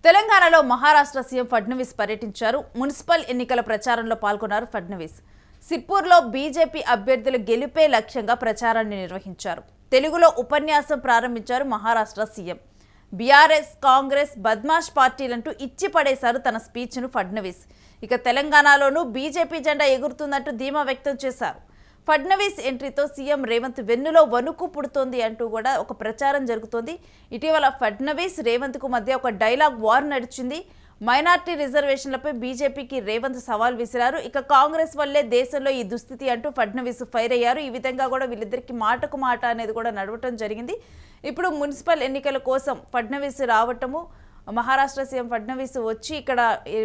తెలంగాణలో మహారాష్ట్ర సీఎం ఫడ్నవీస్ పర్యటించారు. మున్సిపల్ ఎన్నికల ప్రచారంలో పాల్గొన్నారు ఫడ్నవీస్. సిర్పూర్లో బీజేపీ అభ్యర్థుల గెలుపే లక్ష్యంగా ప్రచారాన్ని నిర్వహించారు. తెలుగులో ఉపన్యాసం ప్రారంభించారు మహారాష్ట్ర సీఎం. బీఆర్ఎస్, కాంగ్రెస్, బద్మాష్ పార్టీలంటూ ఇచ్చి పడేశారు తన స్పీచ్ను ఫడ్నవీస్. ఇక తెలంగాణలోనూ బీజేపీ జెండా ఎగురుతుందంటూ ధీమా వ్యక్తం చేశారు. ఫడ్నవీస్ ఎంట్రీతో సీఎం రేవంత్ వెన్నులో వణుకు పుడుతోంది అంటూ కూడా ఒక ప్రచారం జరుగుతోంది. ఇటీవల ఫడ్నవీస్, రేవంత్కు మధ్య ఒక డైలాగ్ వార్ నడిచింది. మైనార్టీ రిజర్వేషన్లపై బీజేపీకి రేవంత్ సవాల్ విసిరారు. ఇక కాంగ్రెస్ వల్లే దేశంలో ఈ దుస్థితి అంటూ ఫడ్నవీస్ ఫైర్ అయ్యారు. ఈ విధంగా కూడా వీళ్ళిద్దరికి మాటకు మాట అనేది కూడా నడవటం జరిగింది. ఇప్పుడు మున్సిపల్ ఎన్నికల కోసం ఫడ్నవీస్ రావటము, మహారాష్ట్ర సీఎం ఫడ్నవీస్ వచ్చి ఇక్కడ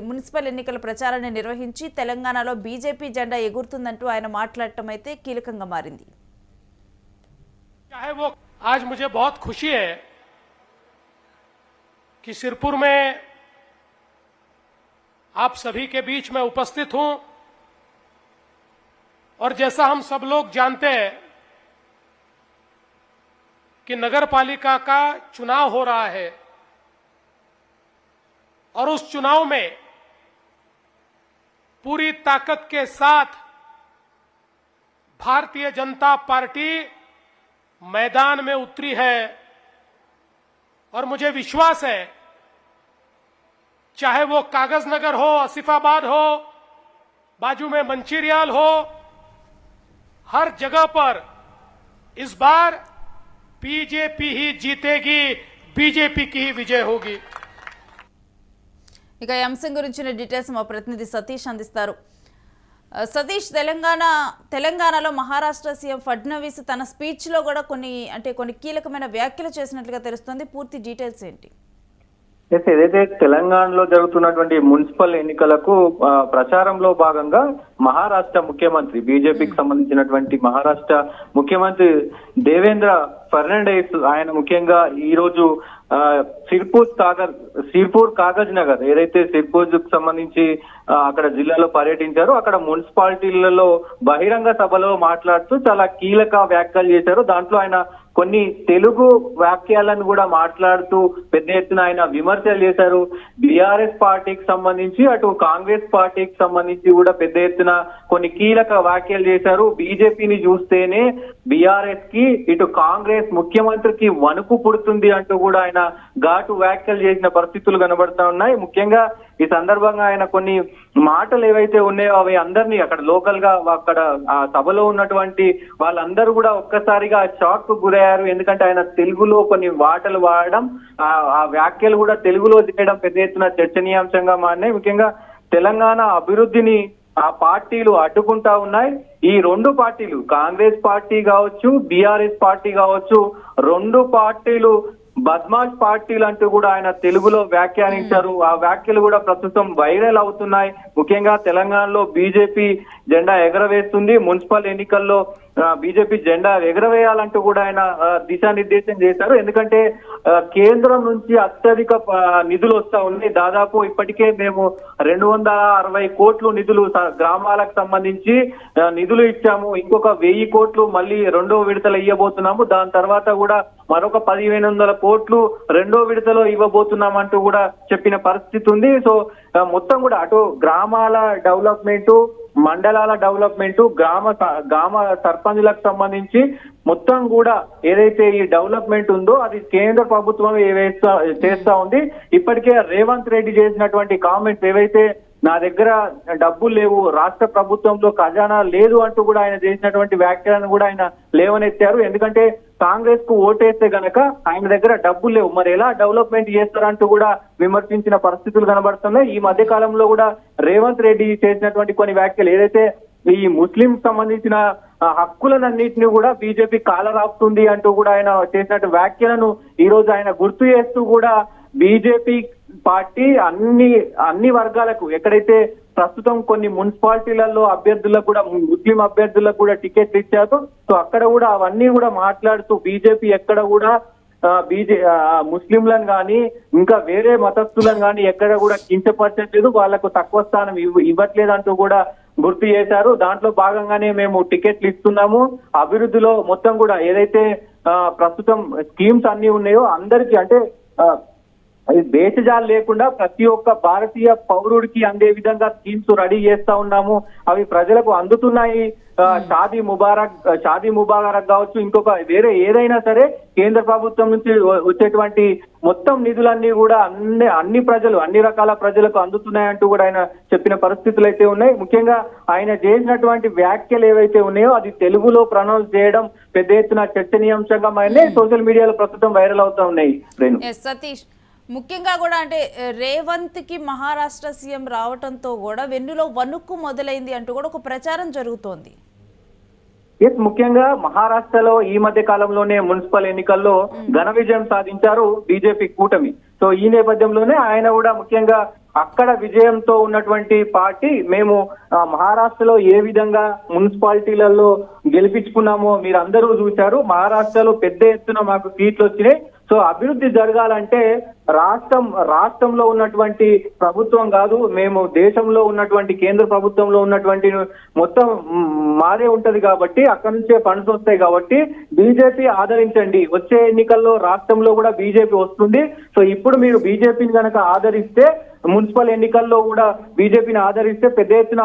మున్సిపల్ ఎన్నికల ప్రచారాన్ని నిర్వహించి తెలంగాణలో బీజేపీ జెండా ఎగురుతుందంటూ ఆయన మాట్లాడటం అయితే కీలకంగా మారింది. आज मुझे बहुत खुशी है कि सिरपुर में आप सभी के बीच में उपस्थित हूं और जैसा हम सब लोग जानते हैं कि नगर पालिका का चुनाव हो रहा है और उस चुनाव में पूरी ताकत के साथ भारतीय जनता पार्टी मैदान में उतरी है और मुझे विश्वास है चाहे वो कागज नगर हो, आसिफाबाद हो, बाजू में मंचिरियाल हो, हर जगह पर इस बार बीजेपी ही जीतेगी, बीजेपी की ही विजय होगी. ఇక ఈ అంశం గురించిన డీటెయిల్స్ మా ప్రతినిధి సతీష్ అందిస్తారు. సతీష్, తెలంగాణలో మహారాష్ట్ర సీఎం ఫడ్నవీస్ తన స్పీచ్లో కూడా కొన్ని కీలకమైన వ్యాఖ్యలు చేసినట్లుగా తెలుస్తుంది. పూర్తి డీటెయిల్స్ ఏంటి? ఏదైతే తెలంగాణలో జరుగుతున్నటువంటి మున్సిపల్ ఎన్నికలకు ప్రచారంలో భాగంగా మహారాష్ట్ర ముఖ్యమంత్రి, బీజేపీకి సంబంధించినటువంటి మహారాష్ట్ర ముఖ్యమంత్రి దేవేంద్ర ఫడ్నవీస్ ఆయన ముఖ్యంగా ఈ రోజు సిర్పూర్ కాగజ్ నగర్, ఏదైతే సిర్పూర్ కు సంబంధించి అక్కడ జిల్లాలో పర్యటించారో అక్కడ మున్సిపాలిటీలలో బహిరంగ సభలో మాట్లాడుతూ చాలా కీలక వ్యాఖ్యలు చేశారు. దాంట్లో ఆయన కొన్ని తెలుగు వాక్యాలను కూడా మాట్లాడుతూ పెద్ద ఎత్తున ఆయన విమర్శలు చేశారు. బీఆర్ఎస్ పార్టీకి సంబంధించి అటు కాంగ్రెస్ పార్టీకి సంబంధించి కూడా పెద్ద ఎత్తున కొన్ని కీలక వ్యాఖ్యలు చేశారు. బీజేపీని చూస్తేనే బీఆర్ఎస్ కి, ఇటు కాంగ్రెస్ ముఖ్యమంత్రికి వణుకు పుడుతుంది అంటూ కూడా ఆయన ఘాటు వ్యాఖ్యలు చేసిన పరిస్థితులు కనబడతా ఉన్నాయి. ముఖ్యంగా ఈ సందర్భంగా ఆయన కొన్ని మాటలు ఏవైతే ఉన్నాయో అవి అందరినీ అక్కడ లోకల్ గా అక్కడ ఆ సభలో ఉన్నటువంటి వాళ్ళందరూ కూడా ఒక్కసారిగా షాక్ కు గురయ్యారు. ఎందుకంటే ఆయన తెలుగులో కొన్ని మాటలు వాడడం, ఆ వ్యాఖ్యలు కూడా తెలుగులో చేయడం పెద్ద ఎత్తున చర్చనీయాంశంగా మారినాయి. ముఖ్యంగా తెలంగాణ అభివృద్ధిని ఆ పార్టీలు అడ్డుకుంటా ఉన్నాయి. ఈ రెండు పార్టీలు, కాంగ్రెస్ పార్టీ కావచ్చు, బీఆర్ఎస్ పార్టీ కావచ్చు, రెండు పార్టీలు బద్మాష్ పార్టీలు అంటూ కూడా ఆయన తెలుగులో వ్యాఖ్యానించారు. ఆ వ్యాఖ్యలు కూడా ప్రస్తుతం వైరల్ అవుతున్నాయి. ముఖ్యంగా తెలంగాణలో బీజేపీ జెండా ఎగరవేస్తుంది. మున్సిపల్ ఎన్నికల్లో బీజేపీ జెండా ఎగరవేయాలంటూ కూడా ఆయన దిశానిర్దేశం చేశారు. ఎందుకంటే కేంద్రం నుంచి అత్యధిక నిధులు వస్తా ఉన్నాయి. దాదాపు ఇప్పటికే మేము 260 కోట్లు నిధులు గ్రామాలకు సంబంధించి నిధులు ఇచ్చాము. ఇంకొక 1000 కోట్లు మళ్ళీ రెండో విడతల ఇవ్వబోతున్నాము. దాని తర్వాత కూడా మరొక 1500 కోట్లు రెండో విడతలో ఇవ్వబోతున్నామంటూ కూడా చెప్పిన పరిస్థితి ఉంది. సో మొత్తం కూడా అటు గ్రామాల డెవలప్మెంట్, మండలాల డెవలప్మెంట్, గ్రామ సర్పంచులకు సంబంధించి మొత్తం కూడా ఏదైతే ఈ డెవలప్మెంట్ ఉందో అది కేంద్ర ప్రభుత్వం చేస్తా ఉంది. ఇప్పటికే రేవంత్ రెడ్డి చేసినటువంటి కామెంట్స్ ఏవైతే నా దగ్గర డబ్బులు లేవు, రాష్ట్ర ప్రభుత్వంలో ఖజానా లేదు అంటూ కూడా ఆయన చేసినటువంటి వ్యాఖ్యలను కూడా ఆయన లేవనెత్తారు. ఎందుకంటే కాంగ్రెస్ కు ఓటేస్తే గనక ఆయన దగ్గర డబ్బులు లేవు, మరి ఎలా డెవలప్మెంట్ చేస్తారంటూ కూడా విమర్శించిన పరిస్థితులు కనబడుతున్నాయి. ఈ మధ్య కాలంలో కూడా రేవంత్ రెడ్డి చేసినటువంటి కొన్ని వ్యాఖ్యలు ఏదైతే ఈ ముస్లిం సంబంధించిన హక్కులన్నింటినీ కూడా బీజేపీ కాలరాపుతుంది అంటూ కూడా ఆయన చేసినట్టు వ్యాఖ్యలను ఈ రోజు ఆయన గుర్తు చేస్తూ కూడా బీజేపీ పార్టీ అన్ని వర్గాలకు, ఎక్కడైతే ప్రస్తుతం కొన్ని మున్సిపాలిటీలలో అభ్యర్థులకు కూడా, ముస్లిం అభ్యర్థులకు కూడా టికెట్లు ఇచ్చారు. సో అక్కడ కూడా అవన్నీ కూడా మాట్లాడుతూ బీజేపీ ఎక్కడ కూడా ముస్లింలను కానీ ఇంకా వేరే మతస్థులను కానీ ఎక్కడ కూడా కించపరచట్లేదు, వాళ్లకు తక్కువ స్థానం ఇవ్వట్లేదు అంటూ కూడా గుర్తు చేశారు. దాంట్లో భాగంగానే మేము టికెట్లు ఇస్తున్నాము. అభివృద్ధిలో మొత్తం కూడా ఏదైతే ప్రస్తుతం స్కీమ్స్ అన్ని ఉన్నాయో అందరికీ, అంటే అది భేషజాలు లేకుండా ప్రతి ఒక్క భారతీయ పౌరుడికి అందే విధంగా స్కీమ్స్ రెడీ చేస్తా ఉన్నాము. అవి ప్రజలకు అందుతున్నాయి. షాదీ ముబారక్ కావచ్చు, ఇంకొక వేరే ఏదైనా సరే కేంద్ర ప్రభుత్వం నుంచి వచ్చేటువంటి మొత్తం నిధులన్నీ కూడా అన్ని ప్రజలు, అన్ని రకాల ప్రజలకు అందుతున్నాయంటూ కూడా ఆయన చెప్పిన పరిస్థితులు అయితే ఉన్నాయి. ముఖ్యంగా ఆయన చేసినటువంటి వ్యాఖ్యలు ఏవైతే ఉన్నాయో అది తెలుగులో ప్రొనౌన్స్ చేయడం పెద్ద ఎత్తున చర్చనీయాంశంగా సోషల్ మీడియాలో ప్రస్తుతం వైరల్ అవుతా ఉన్నాయి. సతీష్, ముఖ్యంగా కూడా అంటే రేవంత్ కి మహారాష్ట్ర సీఎం రావటంతో కూడా వెన్నులో వణుక్కు మొదలైంది అంటూ కూడా ఒక ప్రచారం జరుగుతోంది. ముఖ్యంగా మహారాష్ట్రలో ఈ మధ్య కాలంలోనే మున్సిపల్ ఎన్నికల్లో ఘన విజయం సాధించారు బీజేపీ కూటమి. సో ఈ నేపథ్యంలోనే ఆయన కూడా ముఖ్యంగా అక్కడ విజయంతో ఉన్నటువంటి పార్టీ మేము మహారాష్ట్రలో ఏ విధంగా మున్సిపాలిటీలలో గెలిపించుకున్నామో మీరు అందరూ చూశారు. మహారాష్ట్రలో పెద్ద ఎత్తున మాకు సీట్లు వచ్చినాయి. సో అభివృద్ధి జరగాలంటే రాష్ట్రంలో ఉన్నటువంటి ప్రభుత్వం కాదు, మేము దేశంలో ఉన్నటువంటి కేంద్ర ప్రభుత్వంలో ఉన్నటువంటి మొత్తం మాదే ఉంటది కాబట్టి అక్కడి నుంచే ఫండ్స్ వస్తాయి కాబట్టి బీజేపీ ఆదరించండి. వచ్చే ఎన్నికల్లో రాష్ట్రంలో కూడా బీజేపీ వస్తుంది. సో ఇప్పుడు మీరు బీజేపీని కనుక ఆదరిస్తే మున్సిపల్ ఎన్నికల్లో కూడా బీజేపీని ఆదరిస్తే పెద్ద ఎత్తున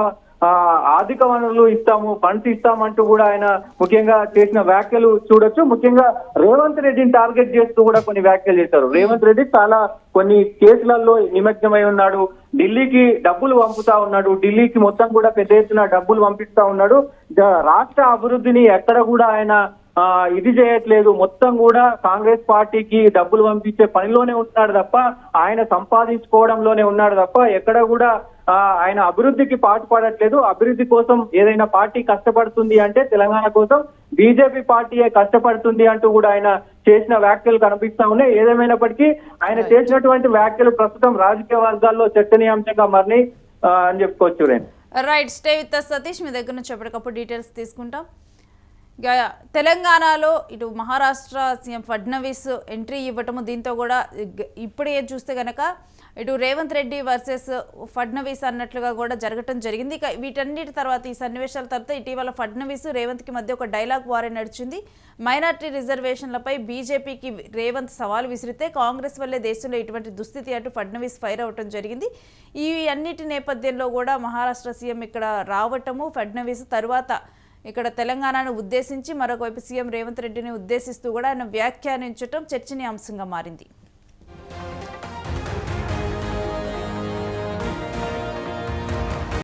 ఆర్థిక వనరులు ఇస్తాము, ఫండ్స్ ఇస్తామంటూ కూడా ఆయన ముఖ్యంగా చేసిన వ్యాఖ్యలు చూడొచ్చు. ముఖ్యంగా రేవంత్ రెడ్డిని టార్గెట్ చేస్తూ కూడా కొన్ని వ్యాఖ్యలు చేశారు. రేవంత్ రెడ్డి చాలా కొన్ని కేసులలో నిమగ్నమై ఉన్నాడు, ఢిల్లీకి డబ్బులు పంపుతా ఉన్నాడు, ఢిల్లీకి మొత్తం కూడా పెద్ద ఎత్తున డబ్బులు పంపిస్తా ఉన్నాడు. రాష్ట్ర అభివృద్ధిని ఎక్కడ కూడా ఆయన ఇది చేయట్లేదు, మొత్తం కూడా కాంగ్రెస్ పార్టీకి డబ్బులు పంపించే పనిలోనే ఉన్నాడు తప్ప ఆయన సంపాదించుకోవడంలోనే ఉన్నాడు తప్ప ఎక్కడ కూడా ఆయన అభివృద్ధికి పాటుపడట్లేదు. అభివృద్ధి కోసం ఏదైనా పార్టీ కష్టపడుతుంది అంటే తెలంగాణ కోసం బీజేపీ పార్టీయే కష్టపడుతుంది అంటూ కూడా ఆయన చేసిన వ్యాఖ్యలు కనిపిస్తా ఉన్నాయి. ఏదేమైనప్పటికీ ఆయన చేసినటువంటి వ్యాఖ్యలు ప్రస్తుతం రాజకీయ వర్గాల్లో చర్చనీయాంశంగా మారినాయి అని చెప్పుకోవచ్చు. Right, stay with Satish. మీ దగ్గర నుంచి ఎప్పటికప్పుడు డీటెయిల్స్ తీసుకుంటాం. తెలంగాణలో ఇటు మహారాష్ట్ర సీఎం ఫడ్నవీస్ ఎంట్రీ ఇవ్వటము, దీంతో కూడా ఇప్పుడే చూస్తే కనుక ఇటు రేవంత్ రెడ్డి వర్సెస్ ఫడ్నవీస్ అన్నట్లుగా కూడా జరగటం జరిగింది. ఇక వీటన్నిటి తర్వాత ఈ సన్నివేశాల తర్వాత ఇటీవల ఫడ్నవీస్ రేవంత్కి మధ్య ఒక డైలాగ్ వారే నడిచింది. మైనార్టీ రిజర్వేషన్లపై బీజేపీకి రేవంత్ సవాల్ విసిరితే కాంగ్రెస్ వల్లే దేశంలో ఇటువంటి దుస్థితి అంటూ ఫడ్నవీస్ ఫైర్ అవ్వటం జరిగింది. ఈ అన్నిటి నేపథ్యంలో కూడా మహారాష్ట్ర సీఎం ఇక్కడ రావటము, ఫడ్నవీస్ తరువాత ఇక్కడ తెలంగాణను ఉద్దేశించి మరొకవైపు సీఎం రేవంత్ రెడ్డిని ఉద్దేశిస్తూ కూడా ఆయన వ్యాఖ్యానించడం చర్చనీయాంశంగా మారింది.